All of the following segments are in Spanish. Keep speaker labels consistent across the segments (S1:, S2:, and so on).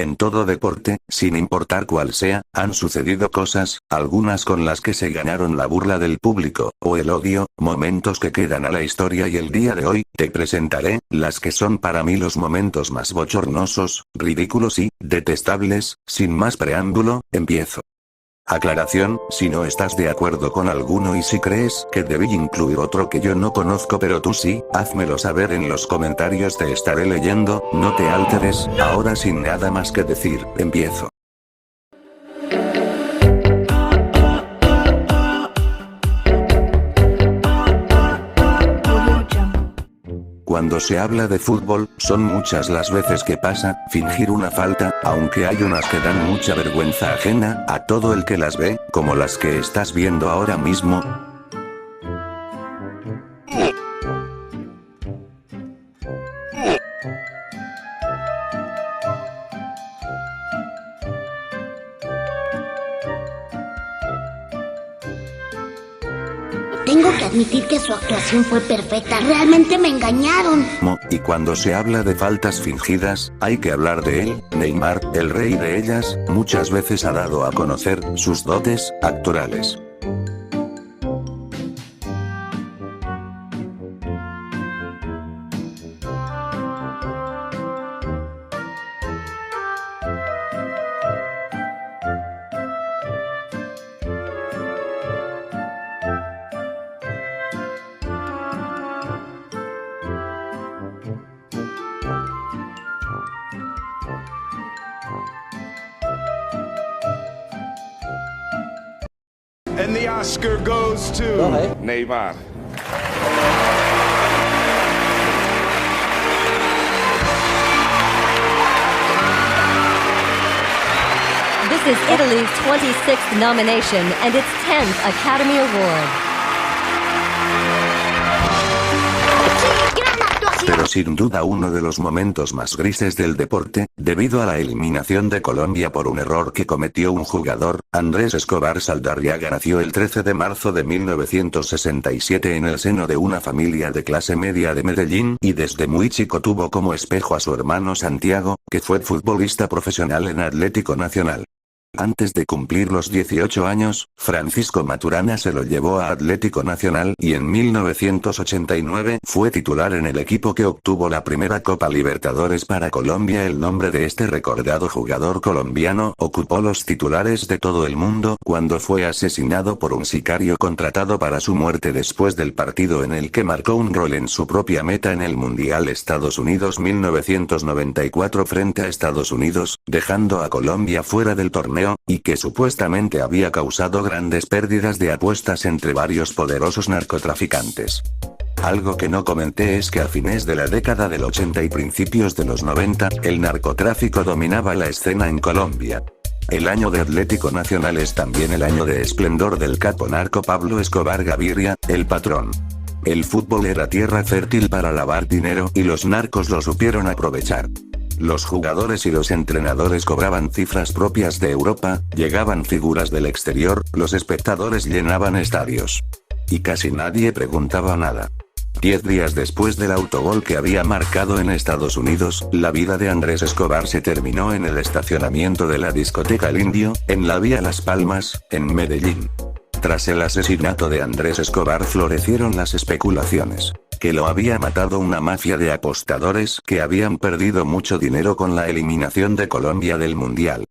S1: En todo deporte, sin importar cuál sea, han sucedido cosas, algunas con las que se ganaron la burla del público, o el odio, momentos que quedan a la historia y el día de hoy, te presentaré, las que son para mí los momentos más bochornosos, ridículos y, detestables. Sin más preámbulo, empiezo. Aclaración, si no estás de acuerdo con alguno y si crees que debí incluir otro que yo no conozco pero tú sí, házmelo saber en los comentarios, te estaré leyendo, no te alteres. Ahora sin nada más que decir, empiezo. Cuando se habla de fútbol, son muchas las veces que pasa, fingir una falta, aunque hay unas que dan mucha vergüenza ajena a todo el que las ve, como las que estás viendo ahora mismo.
S2: Tengo que admitir que su actuación fue perfecta, realmente me engañaron.
S1: Y cuando se habla de faltas fingidas, hay que hablar de él. Neymar, el rey de ellas, muchas veces ha dado a conocer sus dotes actorales.
S3: And the Oscar goes to Neymar.
S4: This is Italy's 26th nomination and its 10th Academy Award.
S1: Pero sin duda uno de los momentos más grises del deporte, debido a la eliminación de Colombia por un error que cometió un jugador. Andrés Escobar Saldarriaga nació el 13 de marzo de 1967 en el seno de una familia de clase media de Medellín, y desde muy chico tuvo como espejo a su hermano Santiago, que fue futbolista profesional en Atlético Nacional. Antes de cumplir los 18 años, Francisco Maturana se lo llevó a Atlético Nacional y en 1989 fue titular en el equipo que obtuvo la primera Copa Libertadores para Colombia. El nombre de este recordado jugador colombiano ocupó los titulares de todo el mundo cuando fue asesinado por un sicario contratado para su muerte después del partido en el que marcó un gol en su propia meta en el Mundial Estados Unidos 1994 frente a Estados Unidos, dejando a Colombia fuera del torneo, y que supuestamente había causado grandes pérdidas de apuestas entre varios poderosos narcotraficantes. Algo que no comenté es que a fines de la década del 80 y principios de los 90, el narcotráfico dominaba la escena en Colombia. El año de Atlético Nacional es también el año de esplendor del capo narco Pablo Escobar Gaviria, el patrón. El fútbol era tierra fértil para lavar dinero y los narcos lo supieron aprovechar. Los jugadores y los entrenadores cobraban cifras propias de Europa, llegaban figuras del exterior, los espectadores llenaban estadios. Y casi nadie preguntaba nada. 10 días después del autogol que había marcado en Estados Unidos, la vida de Andrés Escobar se terminó en el estacionamiento de la discoteca El Indio, en la vía Las Palmas, en Medellín. Tras el asesinato de Andrés Escobar florecieron las especulaciones que lo había matado una mafia de apostadores que habían perdido mucho dinero con la eliminación de Colombia del Mundial.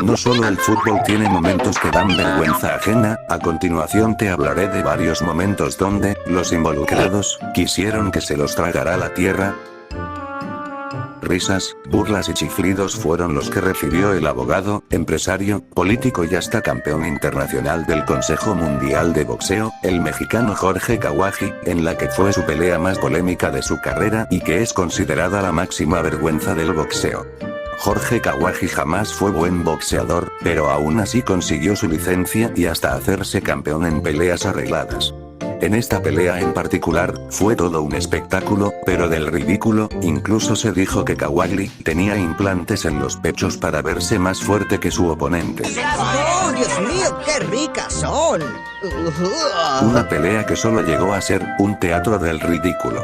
S1: No solo el fútbol tiene momentos que dan vergüenza ajena, a continuación te hablaré de varios momentos donde, los involucrados, quisieron que se los tragara la tierra. Risas, burlas y chiflidos fueron los que recibió el abogado, empresario, político y hasta campeón internacional del Consejo Mundial de Boxeo, el mexicano Jorge Kawaji, en la que fue su pelea más polémica de su carrera y que es considerada la máxima vergüenza del boxeo. Jorge Kawaji jamás fue buen boxeador, pero aún así consiguió su licencia y hasta hacerse campeón en peleas arregladas. En esta pelea en particular, fue todo un espectáculo, pero del ridículo. Incluso se dijo que Kawali tenía implantes en los pechos para verse más fuerte que su oponente.
S5: ¡Oh, Dios mío, qué ricas son!
S1: Una pelea que solo llegó a ser un teatro del ridículo.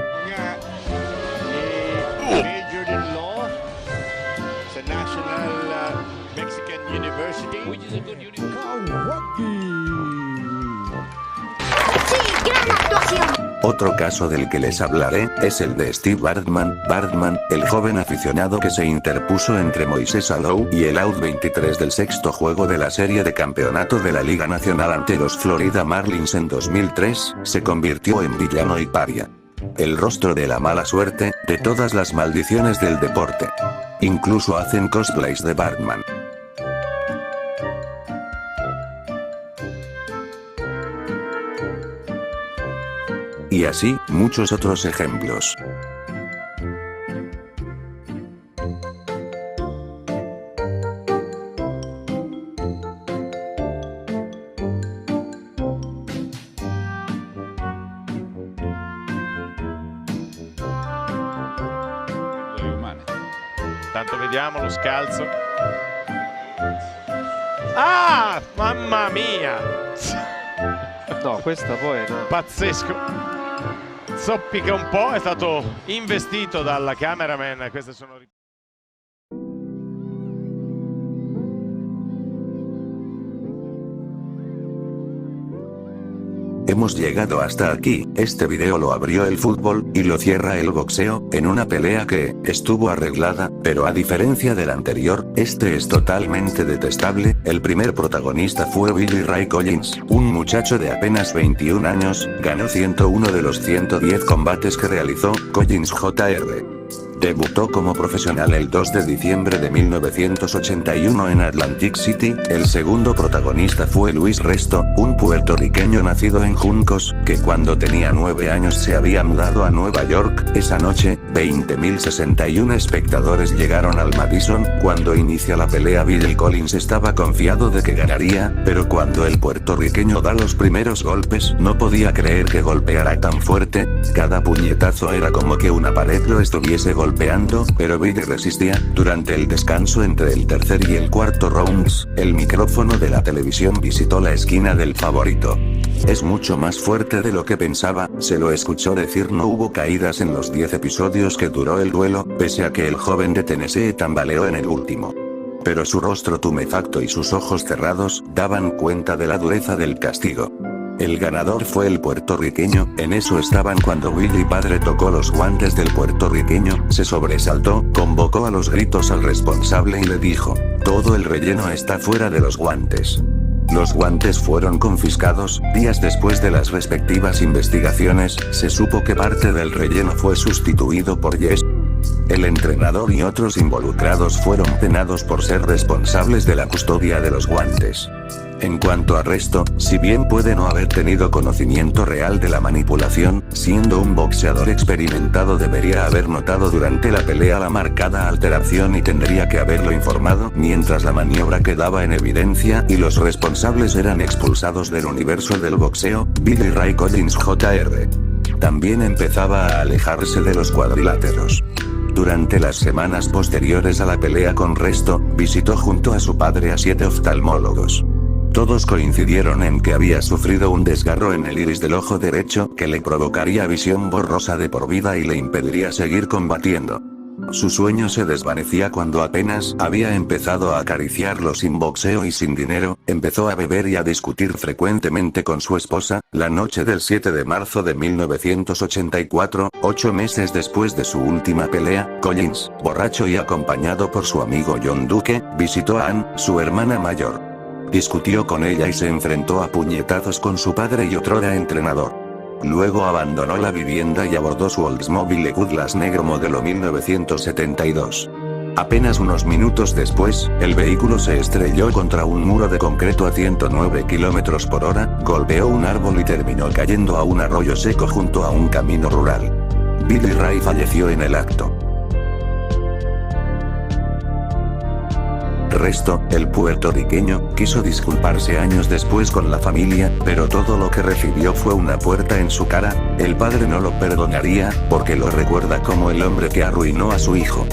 S3: Majored in law. It's a national Mexican university. Which is a good university.
S2: ¡Sí, gran actuación!
S1: Otro caso del que les hablaré es el de Steve Bartman. Bartman, el joven aficionado que se interpuso entre Moisés Alou y el out 23 del sexto juego de la serie de campeonato de la Liga Nacional ante los Florida Marlins en 2003, se convirtió en villano y paria. El rostro de la mala suerte, de todas las maldiciones del deporte. Incluso hacen cosplays de Bartman. Y así, muchos otros ejemplos.
S3: Tanto vediamo lo scalzo. Ah, mamma mia!
S6: No, questa poi no.
S3: Pazzesco. Zoppica un po', è stato investito dalla cameraman. Queste sono
S1: Hemos llegado hasta aquí. Este video lo abrió el fútbol, y lo cierra el boxeo, en una pelea que estuvo arreglada, pero a diferencia del anterior, este es totalmente detestable. El primer protagonista fue Billy Ray Collins, un muchacho de apenas 21 años, ganó 101 de los 110 combates que realizó. Collins Jr. Debutó como profesional el 2 de diciembre de 1981 en Atlantic City. El segundo protagonista fue Luis Resto, un puertorriqueño nacido en Juncos, que cuando tenía 9 años se había mudado a Nueva York. Esa noche, 20.061 espectadores llegaron al Madison. Cuando inicia la pelea, Billy Collins estaba confiado de que ganaría, pero cuando el puertorriqueño da los primeros golpes, no podía creer que golpeara tan fuerte. Cada puñetazo era como que una pared lo estuviese golpeando, pero Billy resistía. Durante el descanso entre el tercer y el cuarto rounds, el micrófono de la televisión visitó la esquina del favorito. Es mucho más fuerte de lo que pensaba, se lo escuchó decir. No hubo caídas en los 10 episodios que duró el duelo, pese a que el joven de Tennessee tambaleó en el último. Pero su rostro tumefacto y sus ojos cerrados daban cuenta de la dureza del castigo. El ganador fue el puertorriqueño. En eso estaban cuando Billy padre tocó los guantes del puertorriqueño, se sobresaltó, convocó a los gritos al responsable y le dijo: todo el relleno está fuera de los guantes. Los guantes fueron confiscados. Días después de las respectivas investigaciones, se supo que parte del relleno fue sustituido por yes. El entrenador y otros involucrados fueron penados por ser responsables de la custodia de los guantes. En cuanto a Resto, si bien puede no haber tenido conocimiento real de la manipulación, siendo un boxeador experimentado debería haber notado durante la pelea la marcada alteración y tendría que haberlo informado mientras la maniobra quedaba en evidencia y los responsables eran expulsados del universo del boxeo. Billy Ray Collins Jr. también empezaba a alejarse de los cuadriláteros. Durante las semanas posteriores a la pelea con Resto, visitó junto a su padre a 7 oftalmólogos. Todos coincidieron en que había sufrido un desgarro en el iris del ojo derecho que le provocaría visión borrosa de por vida y le impediría seguir combatiendo. Su sueño se desvanecía cuando apenas había empezado a acariciarlo. Sin boxeo y sin dinero, empezó a beber y a discutir frecuentemente con su esposa. La noche del 7 de marzo de 1984, 8 meses después de su última pelea, Collins, borracho y acompañado por su amigo John Duque, visitó a Ann, su hermana mayor. Discutió con ella y se enfrentó a puñetazos con su padre y otrora entrenador. Luego abandonó la vivienda y abordó su Oldsmobile Cutlass negro modelo 1972. Apenas unos minutos después, el vehículo se estrelló contra un muro de concreto a 109 km por hora, golpeó un árbol y terminó cayendo a un arroyo seco junto a un camino rural. Billy Ray falleció en el acto. Resto, el puertorriqueño, quiso disculparse años después con la familia, pero todo lo que recibió fue una puerta en su cara. El padre no lo perdonaría, porque lo recuerda como el hombre que arruinó a su hijo.